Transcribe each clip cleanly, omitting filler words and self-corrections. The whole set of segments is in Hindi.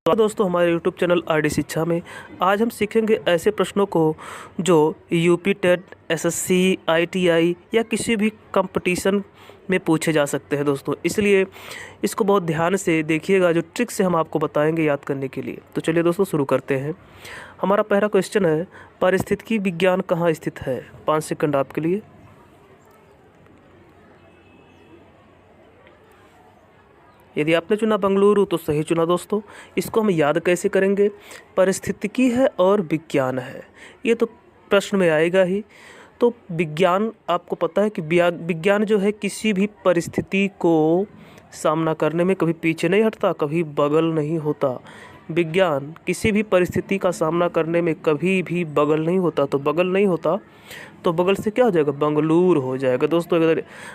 तो दोस्तों हमारे YouTube चैनल आरडी शिक्षा में आज हम सीखेंगे ऐसे प्रश्नों को जो यूपी टेट, एसएससी, आईटीआई या किसी भी कंपटीशन में पूछे जा सकते हैं दोस्तों। इसलिए इसको बहुत ध्यान से देखिएगा, जो ट्रिक से हम आपको बताएंगे याद करने के लिए। तो चलिए दोस्तों शुरू करते हैं। हमारा पहला क्वेश्चन है, पारिस्थितिकी विज्ञान कहाँ स्थित है? 5 सेकंड आपके लिए। यदि आपने चुना बेंगलुरु तो सही चुना दोस्तों। इसको हम याद कैसे करेंगे? पारिस्थितिकी है और विज्ञान है, ये तो प्रश्न में आएगा ही। तो विज्ञान, आपको पता है कि विज्ञान जो है किसी भी परिस्थिति को सामना करने में कभी पीछे नहीं हटता, कभी बगल नहीं होता। विज्ञान किसी भी परिस्थिति का सामना करने में कभी भी बगल नहीं होता। तो बगल नहीं होता तो बगल से क्या हो जाएगा? बंगलूर हो जाएगा दोस्तों।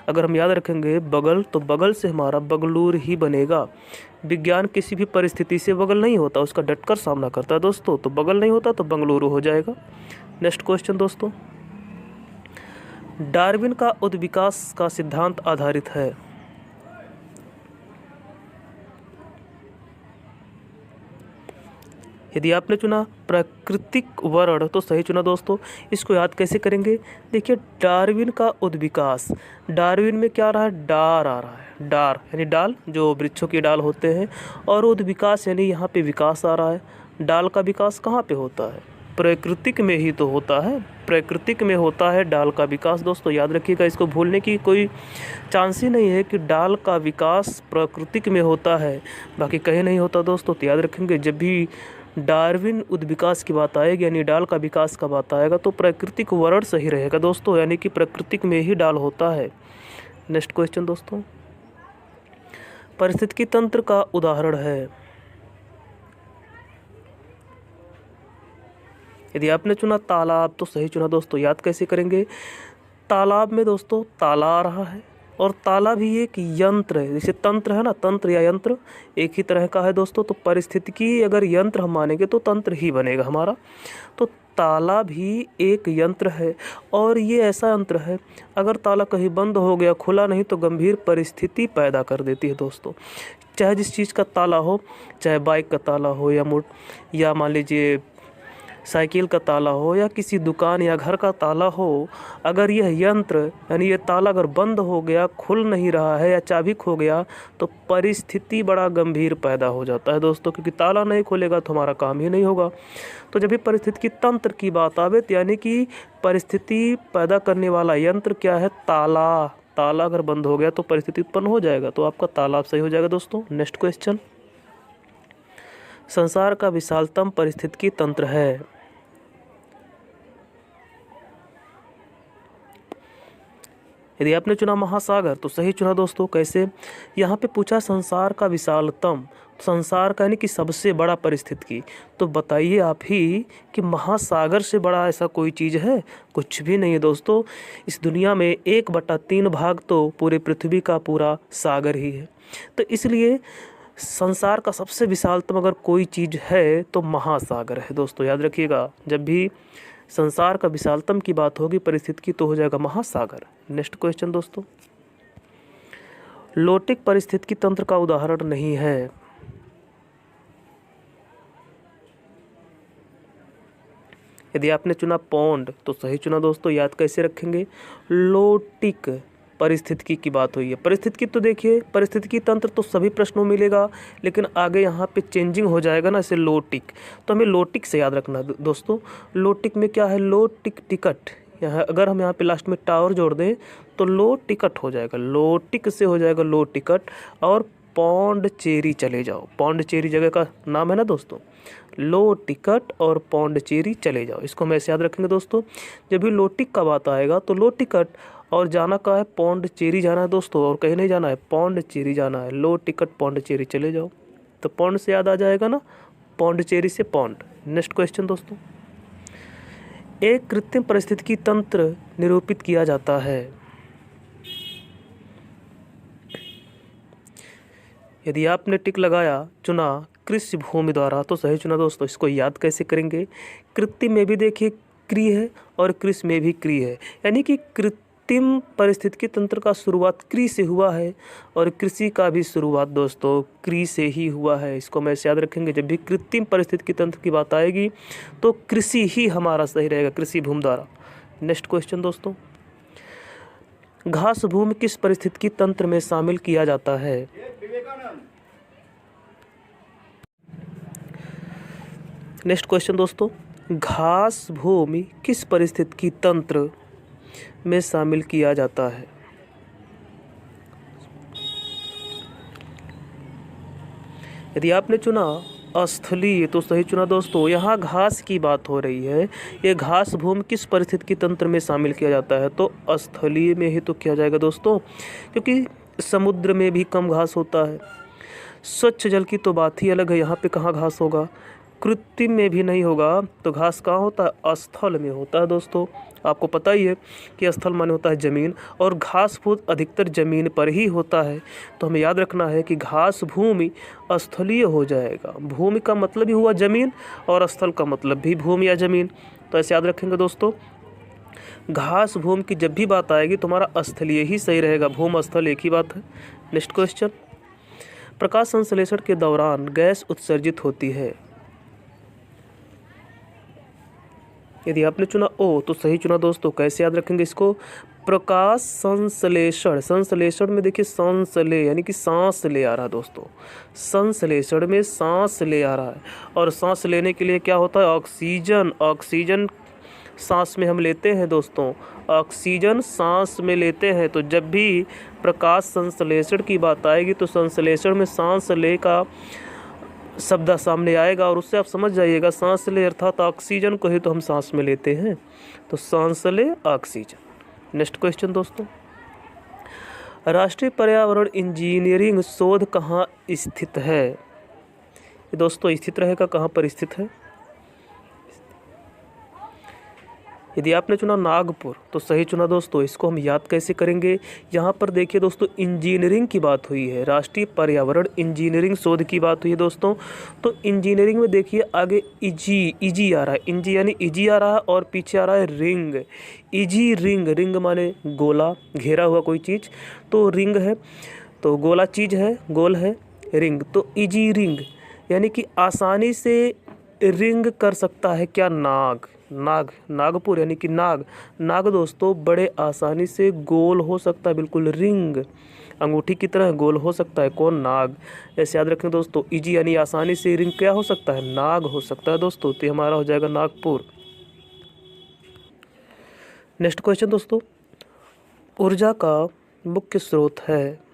अगर हम याद रखेंगे बगल, तो बगल से हमारा बंगलूर ही बनेगा। विज्ञान किसी भी परिस्थिति से बगल नहीं होता, उसका डटकर सामना करता है दोस्तों। तो बगल नहीं होता तो बंगलुरु हो जाएगा। नेक्स्ट क्वेश्चन दोस्तों, डार्विन का उद्विकास का सिद्धांत आधारित है। यदि आपने चुना प्राकृतिक वर्ण तो सही चुना दोस्तों। इसको याद कैसे करेंगे? देखिए, डार्विन का उद्विकास, डार्विन में क्या आ रहा है? डार आ रहा है। डार यानी डाल, जो वृक्षों की डाल होते हैं, और उद्विकास यानी यहाँ पे विकास आ रहा है। डाल का विकास कहाँ पे होता है? प्राकृतिक में ही तो होता है। प्राकृतिक में होता है डाल का विकास दोस्तों, याद रखिएगा। इसको भूलने की कोई चांस ही नहीं है कि डाल का विकास प्राकृतिक में होता है, बाकी कहीं नहीं होता दोस्तों। तो याद रखेंगे, जब भी डार्विन उद्विकास की बात आएगी यानी डाल का विकास का बात आएगा तो प्राकृतिक वर्ण सही रहेगा दोस्तों, यानी कि प्राकृतिक में ही डाल होता है। नेक्स्ट क्वेश्चन दोस्तों, पारिस्थितिकी तंत्र का उदाहरण है। यदि आपने चुना तालाब तो सही चुना दोस्तों। याद कैसे करेंगे? तालाब में दोस्तों ताला आ रहा है, और ताला भी एक यंत्र है। जैसे तंत्र है ना, तंत्र या यंत्र एक ही तरह का है दोस्तों। तो परिस्थितिकी अगर यंत्र हम मानेंगे तो तंत्र ही बनेगा हमारा। तो ताला भी एक यंत्र है, और ये ऐसा यंत्र है, अगर ताला कहीं बंद हो गया, खुला नहीं, तो गंभीर परिस्थिति पैदा कर देती है दोस्तों। चाहे जिस चीज़ का ताला हो, चाहे बाइक का ताला हो या मान लीजिए साइकिल का ताला हो या किसी दुकान या घर का ताला हो, अगर यह यंत्र यानी ये ताला अगर बंद हो गया, खुल नहीं रहा है या चाबी खो गया, तो परिस्थिति बड़ा गंभीर पैदा हो जाता है दोस्तों, क्योंकि ताला नहीं खुलेगा तो हमारा काम ही नहीं होगा। तो जब भी परिस्थितिकी तंत्र की बात आवे तो यानी कि परिस्थिति पैदा करने वाला यंत्र क्या है? ताला। ताला अगर बंद हो गया तो परिस्थिति उत्पन्न हो जाएगा। तो आपका तालाब सही हो जाएगा दोस्तों। नेक्स्ट क्वेश्चन, संसार का विशालतम पारिस्थितिकी तंत्र है। यदि आपने चुना महासागर तो सही चुना दोस्तों। कैसे? यहाँ पे पूछा संसार का विशालतम, संसार का यानी कि सबसे बड़ा पारिस्थितिकी। तो बताइए आप ही कि महासागर से बड़ा ऐसा कोई चीज़ है? कुछ भी नहीं है दोस्तों। इस दुनिया में 1/3 भाग तो पूरे पृथ्वी का पूरा सागर ही है। तो इसलिए संसार का सबसे विशालतम अगर कोई चीज़ है तो महासागर है दोस्तों, याद रखिएगा। जब भी संसार का विशालतम की बात होगी परिस्थितिकी तो हो जाएगा महासागर। नेक्स्ट क्वेश्चन दोस्तों, लोटिक पारिस्थितिकी तंत्र का उदाहरण नहीं है। यदि आपने चुना पौंड तो सही चुना दोस्तों। याद कैसे रखेंगे? लोटिक परिस्थितिकी की बात हुई है। परिस्थितिकी तो देखिए, परिस्थितिकी तंत्र तो सभी प्रश्नों में मिलेगा, लेकिन आगे यहाँ पे चेंजिंग हो जाएगा ना, इसे लोटिक। तो हमें लोटिक से याद रखना दोस्तों। लोटिक में क्या है? लो टिक टिकट। यहाँ अगर हम यहाँ पे लास्ट में टावर जोड़ दें तो लो टिकट हो जाएगा। लोटिक से हो जाएगा लो टिकट। और पौंडचेरी चले जाओ, पौंडचेरी जगह का नाम है ना दोस्तों। लो टिकट और पौंडचेरी चले जाओ, इसको हम ऐसे याद रखेंगे दोस्तों। जब भी लोटिक का बात आएगा तो लो टिकट, और जाना का है पौंडचेरी जाना है दोस्तों, और कहीं नहीं जाना है, पौंडचेरी जाना है। लो टिकट पौंडचेरी चले जाओ। तो पौंड से याद आ जाएगा ना, पौंडचेरी से पौंड। नेक्स्ट क्वेश्चन दोस्तों, एक कृत्रिम पारिस्थितिकी तंत्र निरूपित किया जाता है। यदि आपने टिक लगाया, चुना कृषि भूमि द्वारा तो सही चुना दोस्तों। इसको याद कैसे करेंगे? कृत्रिम में भी देखिए क्रिय है और कृषि में भी क्रिय है, यानी कि कृत्रिम पारिस्थितिकी तंत्र का शुरुआत कृ से हुआ है और कृषि का भी शुरुआत दोस्तों कृ से ही हुआ है। इसको मैं याद रखेंगे, जब भी कृत्रिम पारिस्थितिकी तंत्र की बात आएगी तो कृषि ही हमारा सही रहेगा, कृषि भूमि द्वारा। नेक्स्ट क्वेश्चन दोस्तों, घास भूमि किस पारिस्थितिकी तंत्र में शामिल किया जाता है? नेक्स्ट क्वेश्चन दोस्तों, घास भूमि किस पारिस्थितिकी तंत्र में शामिल किया जाता है? यदि आपने चुना स्थलीय तो सही चुना दोस्तों। यहाँ घास की बात हो रही है, ये घास भूमि किस पारिस्थितिकी तंत्र में शामिल किया जाता है? तो स्थलीय में ही तो किया जाएगा दोस्तों, क्योंकि समुद्र में भी कम घास होता है। स्वच्छ जल की तो बात ही अलग है, यहाँ पे कहाँ घास होगा। कृत्रिम में भी नहीं होगा, तो घास कहाँ होता है? स्थल में होता है दोस्तों। आपको पता ही है कि स्थल माने होता है ज़मीन, और घास फूस अधिकतर ज़मीन पर ही होता है। तो हमें याद रखना है कि घास भूमि स्थलीय हो जाएगा। भूमि का मतलब ही हुआ ज़मीन और स्थल का मतलब भी भूमि या ज़मीन, तो ऐसे याद रखेंगे दोस्तों। घास भूमि की जब भी बात आएगी तो हमारा स्थलीय ही सही रहेगा, भूमि स्थल एक ही बात है। नेक्स्ट क्वेश्चन, प्रकाश संश्लेषण के दौरान गैस उत्सर्जित होती है। यदि आपने चुना ओ तो सही चुना दोस्तों। कैसे याद रखेंगे इसको? प्रकाश संश्लेषण, संश्लेषण में देखिए संश्ले यानी कि सांस ले आ रहा है दोस्तों। संश्लेषण में सांस ले आ रहा है, और सांस लेने के लिए क्या होता है? ऑक्सीजन। ऑक्सीजन सांस में हम लेते हैं दोस्तों, ऑक्सीजन सांस में लेते हैं। तो जब भी प्रकाश संश्लेषण की बात आएगी तो संश्लेषण में सांस ले का शब्द सामने आएगा, और उससे आप समझ जाइएगा सांस ले अर्थात ऑक्सीजन को ही तो हम सांस में लेते हैं, तो सांस ले ऑक्सीजन। नेक्स्ट क्वेश्चन दोस्तों, राष्ट्रीय पर्यावरण इंजीनियरिंग शोध कहाँ स्थित है? ये दोस्तों स्थित रहेगा, कहाँ पर स्थित है? यदि आपने चुना नागपुर तो सही चुना दोस्तों। इसको हम याद कैसे करेंगे? यहाँ पर देखिए दोस्तों, इंजीनियरिंग की बात हुई है, राष्ट्रीय पर्यावरण इंजीनियरिंग शोध की बात हुई है दोस्तों। तो इंजीनियरिंग में देखिए आगे इजी आ रहा है, इंजी यानी इजी आ रहा है, और पीछे आ रहा है रिंग। इजी रिंग, रिंग माने गोला, घेरा हुआ कोई चीज़, तो रिंग है, तो गोला चीज़ है, गोल है, रिंग, तो इजी रिंग यानी कि आसानी से रिंग कर सकता है क्या? नाग। नाग, नागपुर यानी कि नाग। नाग दोस्तों बड़े आसानी से गोल हो सकता है, बिल्कुल रिंग अंगूठी की तरह गोल हो सकता है। कौन? नाग। ऐसे याद रखें दोस्तों, इजी यानी आसानी से रिंग क्या हो सकता है? नाग हो सकता है दोस्तों। तो हमारा हो जाएगा नागपुर। नेक्स्ट क्वेश्चन दोस्तों, ऊर्जा का मुख्य स्रोत है।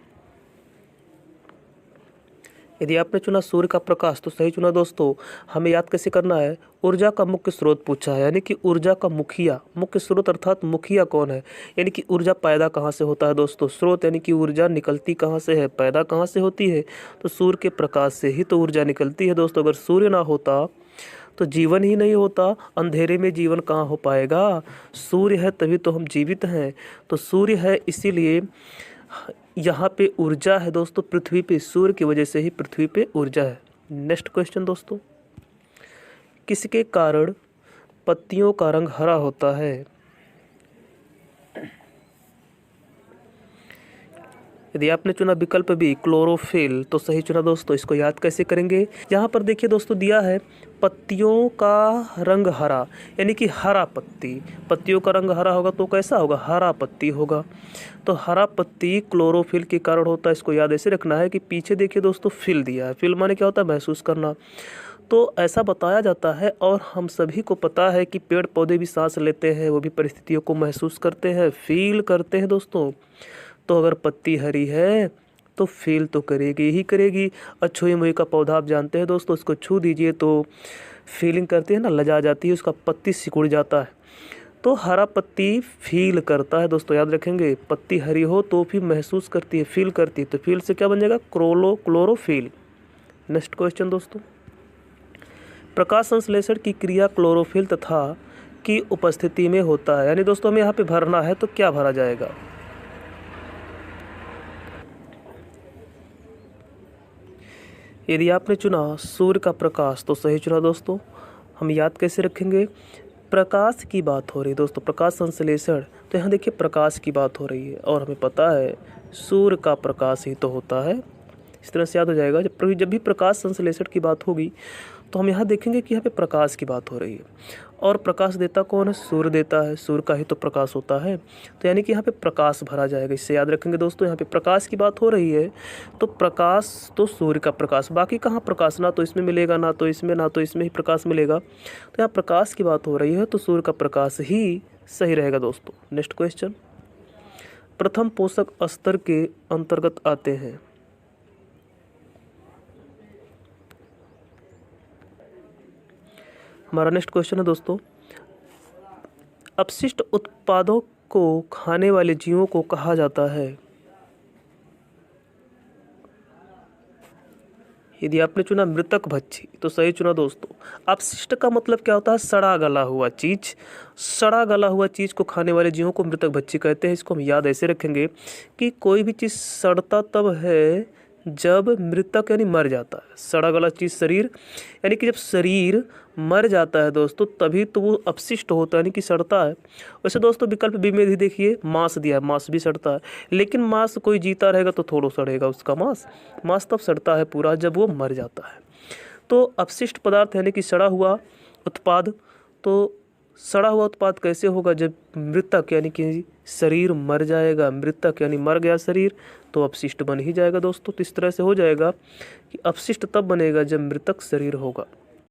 यदि आपने चुना सूर्य का प्रकाश तो सही चुना दोस्तों। हमें याद कैसे करना है? ऊर्जा का मुख्य स्रोत पूछा है, यानी कि ऊर्जा का मुखिया। मुख्य स्रोत अर्थात मुखिया कौन है? यानी कि ऊर्जा पैदा कहाँ से होता है दोस्तों? स्रोत यानी कि ऊर्जा निकलती कहाँ से है, पैदा कहाँ से होती है? तो सूर्य के प्रकाश से ही तो ऊर्जा निकलती है दोस्तों। अगर सूर्य ना होता तो जीवन ही नहीं होता, अंधेरे में जीवन कहाँ हो पाएगा? सूर्य है तभी तो हम जीवित हैं। तो सूर्य है इसीलिए यहाँ पे ऊर्जा है दोस्तों पृथ्वी पे, सूर्य की वजह से ही पृथ्वी पे ऊर्जा है। नेक्स्ट क्वेश्चन दोस्तों, किसके कारण पत्तियों का रंग हरा होता है? यदि आपने चुना विकल्प बी क्लोरोफिल तो सही चुना दोस्तों। इसको याद कैसे करेंगे? यहाँ पर देखिए दोस्तों दिया है पत्तियों का रंग हरा, यानी कि हरा पत्ती। पत्तियों का रंग हरा होगा तो कैसा होगा? हरा पत्ती होगा। तो हरा पत्ती क्लोरोफिल के कारण होता है। इसको याद ऐसे रखना है कि पीछे देखिए दोस्तों फिल दिया है। फिल माने क्या होता है? महसूस करना। तो ऐसा बताया जाता है, और हम सभी को पता है कि पेड़ पौधे भी सांस लेते हैं, वो भी परिस्थितियों को महसूस करते हैं, फील करते हैं दोस्तों। तो अगर पत्ती हरी है तो फील तो करेगी ही करेगी। अछुई मुई का पौधा आप जानते हैं दोस्तों, उसको छू दीजिए तो फीलिंग करते हैं ना, लजा जाती है, उसका पत्ती सिकुड़ जाता है। तो हरा पत्ती फील करता है दोस्तों, याद रखेंगे। पत्ती हरी हो तो भी महसूस करती है, फील करती है। तो फील से क्या बन जाएगा? क्लोरोफिल। नेक्स्ट क्वेश्चन दोस्तों, प्रकाश संश्लेषण की क्रिया क्लोरोफिल तथा की उपस्थिति में होता है। यानी दोस्तों हमें यहाँ पे भरना है, तो क्या भरा जाएगा? यदि आपने चुना सूर्य का प्रकाश तो सही चुना दोस्तों। हम याद कैसे रखेंगे? प्रकाश की बात हो रही है दोस्तों, प्रकाश संश्लेषण तो यहाँ देखिए प्रकाश की बात हो रही है और हमें पता है सूर्य का प्रकाश ही तो होता है। इस तरह से याद हो जाएगा। जब भी प्रकाश संश्लेषण की बात होगी तो हम यहाँ देखेंगे कि यहाँ पे प्रकाश की बात हो रही है और प्रकाश देता कौन है? सूर्य देता है। सूर्य का ही तो प्रकाश होता है, तो यानी कि यहाँ पे प्रकाश भरा जाएगा। इससे याद रखेंगे दोस्तों, यहाँ पे प्रकाश की बात हो रही है तो प्रकाश तो सूर्य का प्रकाश, बाकी कहाँ प्रकाश? ना तो इसमें मिलेगा, ना तो इसमें, ना तो इसमें ही प्रकाश मिलेगा। तो यहाँ प्रकाश की बात हो रही है तो सूर्य का प्रकाश ही सही रहेगा दोस्तों। नेक्स्ट क्वेश्चन, प्रथम पोषक स्तर के अंतर्गत आते हैं। हमारा नेक्स्ट क्वेश्चन है दोस्तों, अपशिष्ट उत्पादों को खाने वाले जीवों को कहा जाता है। यदि आपने चुना मृतक भक्षी तो सही चुना दोस्तों। अपशिष्ट का मतलब क्या होता है? सड़ा गला हुआ चीज। सड़ा गला हुआ चीज को खाने वाले जीवों को मृतक भक्षी कहते हैं। इसको हम याद ऐसे रखेंगे कि कोई भी चीज सड़ता तब है जब मृतक यानी मर जाता है। सड़ा गला चीज शरीर, यानी कि जब शरीर मर जाता है दोस्तों तभी तो वो अपशिष्ट होता है, यानी कि सड़ता है। वैसे दोस्तों विकल्प बी में भी देखिए मांस दिया है, मांस भी सड़ता है, लेकिन मांस कोई जीता रहेगा तो थोड़ा सड़ेगा उसका मांस। मांस तब सड़ता है पूरा जब वो मर जाता है। तो अपशिष्ट पदार्थ यानी कि सड़ा हुआ उत्पाद, तो सड़ा हुआ उत्पाद कैसे होगा? जब मृतक यानी कि शरीर मर जाएगा। मृतक यानी मर गया शरीर तो अपशिष्ट बन ही जाएगा दोस्तों। तो इस तरह से हो जाएगा कि अपशिष्ट तब बनेगा जब मृतक शरीर होगा।